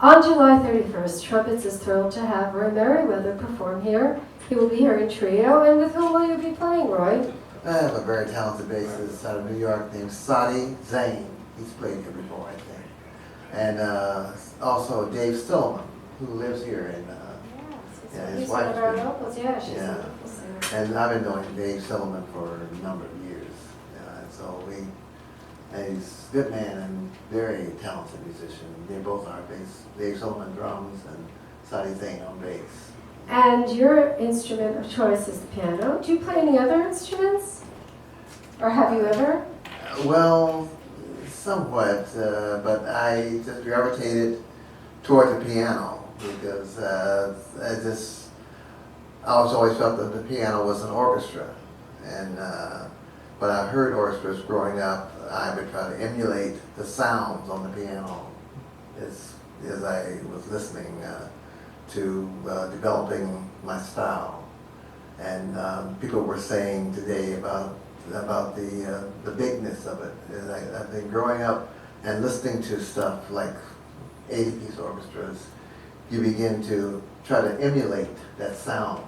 On July 31st, Trumpets is thrilled to have Roy Meriwether perform here. He will be here in trio, and with whom will you be playing, Roy? I have a very talented bassist out of New York named Sadi Zane. He's played here before, I think. And also Dave Stillman, who lives here in his He's wife. one of our locals. Yeah, she's Yeah. a local singer. And I've been knowing Dave Stillman for a number of years. And he's a good man and very talented musician. They both are bass. Dave Stillman drums and Sadi Zane on bass. And your instrument of choice is the piano. Do you play any other instruments? Or have you ever? Well, somewhat, but I just gravitated toward the piano because I always felt that the piano was an orchestra, and when I heard orchestras growing up, I would try to emulate the sounds on the piano as I was listening to developing my style. And people were saying today about the bigness of it. And I've been growing up and listening to stuff like 80-piece orchestras. You begin to try to emulate that sound.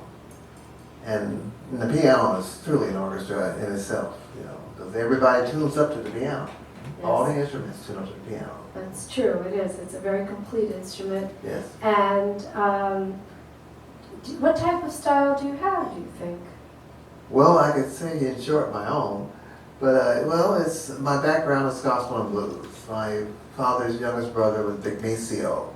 And the piano is truly an orchestra in itself, because everybody tunes up to the piano. Yes. All the instruments tune up to the piano. That's true, it is. It's a very complete instrument. Yes. And what type of style do you have, do you think? Well, I could say in short my own, but my background is gospel and blues. My father's youngest brother was Dick Maceo.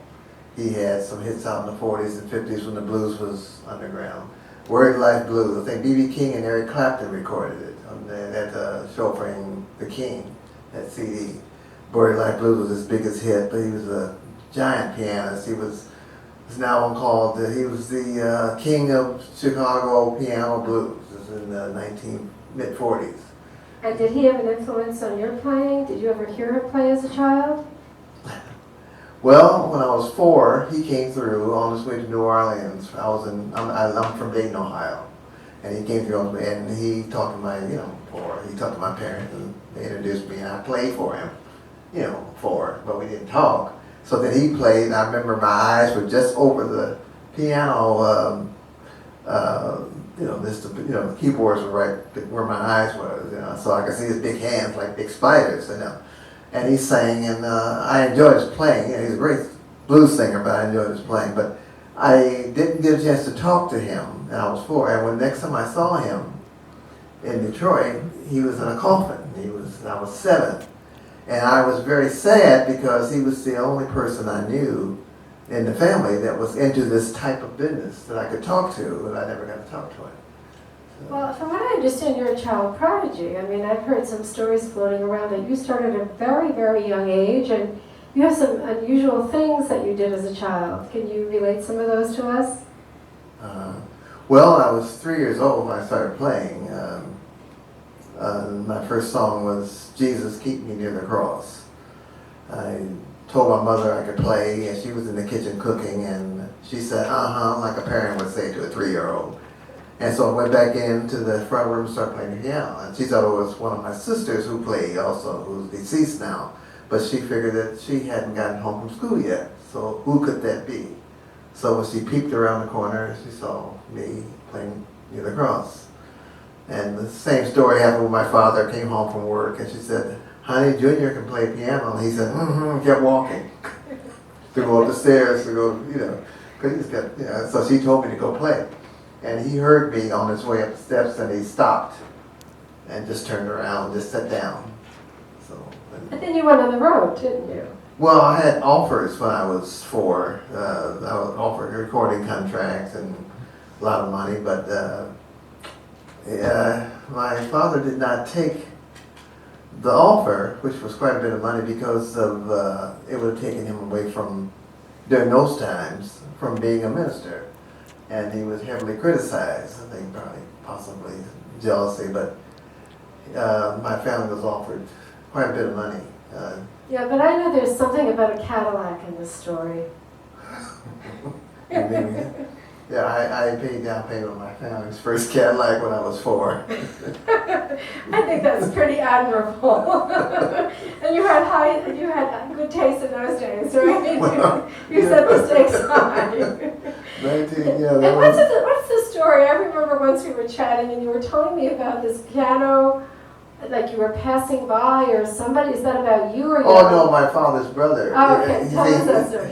He had some hits out in the 40s and 50s when the blues was underground. Word Life Blues, I think B.B. King and Eric Clapton recorded it at the Chauffeuring the King, that CD. Word Life Blues was his biggest hit, but he was a giant pianist. He was now called, he was the king of Chicago piano blues. This was in the mid-40s. And did he have an influence on your playing? Did you ever hear him play as a child? Well, when I was 4, he came through on his way to New Orleans. I'm from Dayton, Ohio, and he came through and he talked to my parents, and they introduced me, and I played for him, but we didn't talk. So then he played, and I remember my eyes were just over the piano, the keyboards were right where my eyes was, so I could see his big hands like big spiders, And he sang, and I enjoyed his playing. And he's a great blues singer, but I enjoyed his playing. But I didn't get a chance to talk to him, and I was 4. And when next time I saw him in Detroit, he was in a coffin. I was 7, and I was very sad because he was the only person I knew in the family that was into this type of business that I could talk to, but I never got to talk to him. Well, from what I understand, you're a child prodigy. I mean, I've heard some stories floating around that you started at a very, very young age, and you have some unusual things that you did as a child. Can you relate some of those to us? Well, I was 3 years old when I started playing. My first song was Jesus, Keep Me Near the Cross. I told my mother I could play, and she was in the kitchen cooking, and she said, like a parent would say to a 3-year-old. And so I went back into the front room and started playing the piano. And she thought it was one of my sisters who played also, who's deceased now. But she figured that she hadn't gotten home from school yet. So who could that be? So when she peeped around the corner, she saw me playing Near the Cross. And the same story happened when my father came home from work. And she said, honey, Junior can play piano. And he said, kept walking. To go up the stairs, to go, because he's got, so she told me to go play. And he heard me on his way up the steps, and he stopped and just turned around and just sat down. But then you went on the road, didn't you? Well, I had offers when I was 4. I was offered recording contracts and a lot of money, but my father did not take the offer, which was quite a bit of money, because of it would have taken him away from, during those times, from being a minister. And he was heavily criticized, I think possibly jealousy, but my family was offered quite a bit of money. Yeah, but I know there's something about a Cadillac in this story. Yeah, I paid down payment on my family's first Cadillac when I was 4. I think that's pretty admirable. And you had good taste in those days, right? Well, you set the stakes high. 19, yeah. And what's the story? I remember once we were chatting and you were telling me about this piano, like you were passing by or somebody. Is that about you or Oh no, my father's brother. Oh, okay. Tell us that story.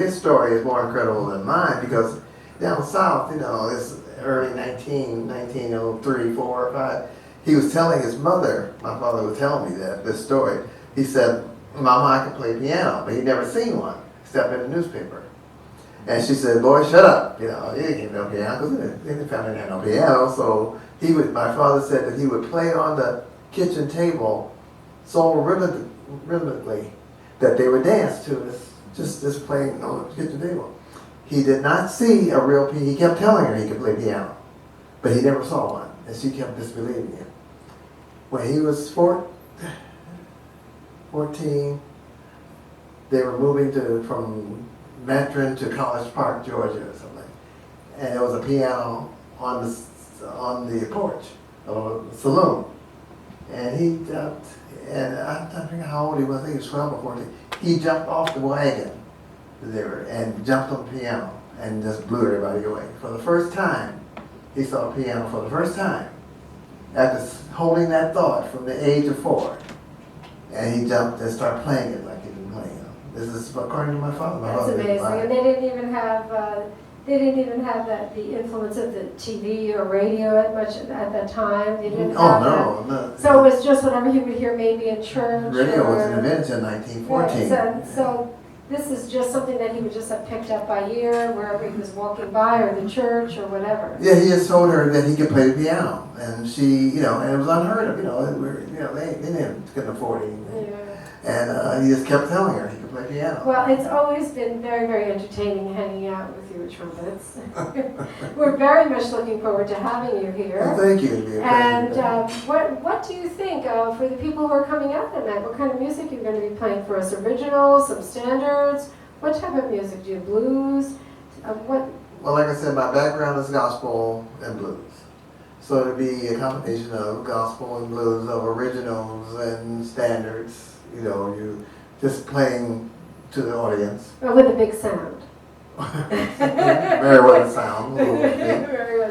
His story is more incredible than mine because down south, it's early 1903, 4, or 5. He was telling his mother, my father would tell me this story. He said, Mama, I can play piano, but he'd never seen one, except in the newspaper. And she said, boy, shut up. You didn't get no piano, because the family had no piano. So my father said that he would play on the kitchen table so rhythmically that they would dance to it, just playing on the kitchen table. He did not see a real piano. He kept telling her he could play piano, but he never saw one, and she kept disbelieving him. When he was 14, they were moving from Matron to College Park, Georgia, or something, and there was a piano on the porch of a saloon, and he jumped. And I'm trying to figure out how old he was. I think he was 12 or 14. He jumped off the wagon there and jumped on the piano and just blew everybody away. For the first time, he saw a piano for the first time after holding that thought from the age of 4. And he jumped and started playing it like he'd been playing it. This is according to my father. That's amazing. And they didn't even have the influence of the TV or radio at that time. They didn't have no. So it was just whatever he would hear maybe in church. Radio wasn't invented until 1914. Right, so this is just something that he would just have picked up by ear wherever he was walking by, or the church, or whatever. Yeah, he just told her that he could play the piano, and she, and it was unheard of. They couldn't afford anything. Yeah. And he just kept telling her he could play piano. Well, it's always been very, very entertaining hanging out with you at Trumpets. We're very much looking forward to having you here. Well, thank you. And what do you think for the people who are coming out that night? What kind of music are you going to be playing for us? Originals, some standards? What type of music? Do you blues? What? Well, like I said, my background is gospel and blues. So it'll be a combination of gospel and blues, of originals and standards. You just playing to the audience. Well, with a big sound. Meriwether sound.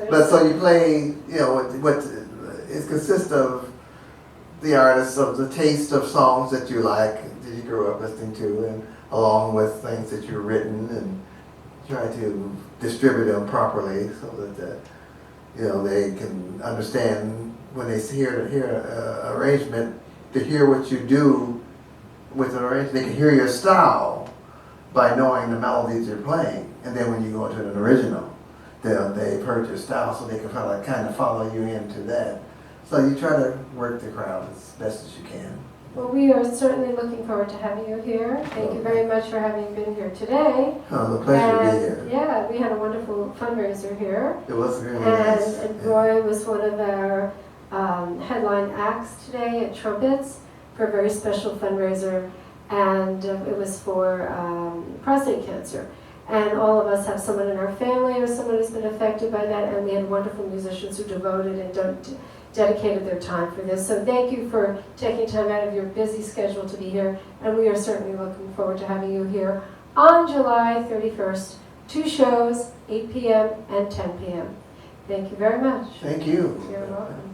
But so you play, what it consists of the artists, of the taste of songs that you like, that you grew up listening to, and along with things that you've written, and try to distribute them properly so that they can understand when they hear an arrangement, to hear what you do with an arrangement. They can hear your style by knowing the melodies you're playing, and then when you go into an original, they've heard your style, so they can kind of follow you into that. So you try to work the crowd as best as you can. Well, we are certainly looking forward to having you here. Thank you very much for having been here today. Oh, the pleasure to be here. Yeah, we had a wonderful fundraiser here. It was really nice. And Roy was one of our headline acts today at Trumpets for a very special fundraiser, and it was for prostate cancer. And all of us have someone in our family or someone who's been affected by that, and we had wonderful musicians who devoted and dedicated their time for this. So thank you for taking time out of your busy schedule to be here, and we are certainly looking forward to having you here on July 31st. 2 shows, 8 p.m. and 10 p.m. Thank you very much. Thank you. You're welcome.